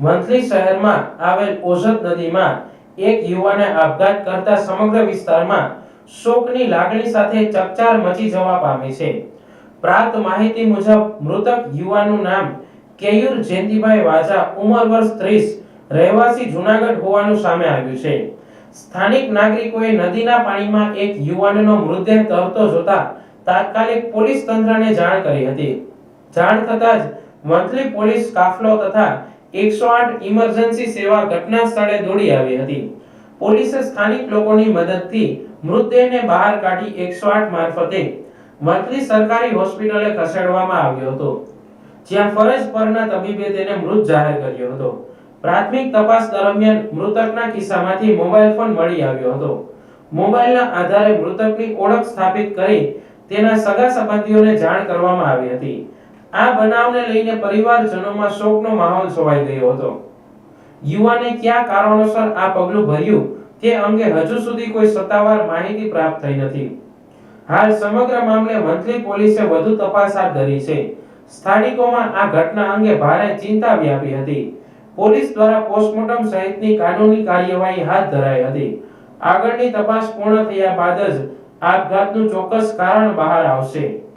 વંથલી શહેરમાં આવેલ ઓઝત નદીમાં એક યુવાને આપઘાત કરતા સમગ્ર વિસ્તારમાં શોકની લાગણી સાથે ચકચાર મચી જવા પામી છે. પ્રાપ્ત માહિતી મુજબ મૃતક યુવાનનું નામ કેયુર જયંતિભાઈ વાજા, ઉંમર વર્ષ 30, રહેવાસી જૂનાગઢ હોવાનું સામે આવ્યું છે. સ્થાનિક નાગરિકોએ નદીના પાણીમાં એક યુવાનનો મૃતદેહ તરતો જોતા તાત્કાલિક પોલીસ તંત્રને જાણ કરી હતી. જાણ થતાં જ વંથલી પોલીસ કાફલો તથા 108 ઇમરજન્સી સેવા ઘટના સ્થળે દોડી આવી હતી. પોલીસે સ્થાનિક લોકોની મદદથી મૃતદેહને બહાર કાઢી 108 મારફતે વંથલી સરકારી હોસ્પિટલે ખસેડવામાં આવ્યો હતો, જ્યાં ફરજ પરના તબીબે તેને મૃત જાહેર કર્યો હતો. પ્રાથમિક તપાસ દરમિયાન મૃતકના ખિસ્સામાંથી મોબાઈલ ફોન મળી આવ્યો હતો. મોબાઈલના આધારે મૃતકની ઓળખ સ્થાપિત કરી તેના સગા સંબંધીઓને જાણ કરવામાં આવી હતી. આ બનાવને લઈને પરિવારજનોમાં શોકનો માહોલ છવાઈ ગયો હતો. યુવાને કયા કારણોસર આ પગલું ભર્યું તે અંગે હજુ સુધી કોઈ સત્તાવાર માહિતી પ્રાપ્ત થઈ નથી. હાલ સમગ્ર મામલે વંથલી પોલીસે વધુ તપાસ હાથ ધરી છે. સ્થાનિકોમાં આ ઘટના અંગે ભારે ચિંતા વ્યાપી હતી. પોલીસ દ્વારા પોસ્ટમોર્ટમ સહિતની કાનૂની કાર્યવાહી હાથ ધરાઈ હતી. આગળની તપાસ પૂર્ણ થયા બાદ જ આપઘાતનું ચોક્કસ કારણ બહાર આવશે.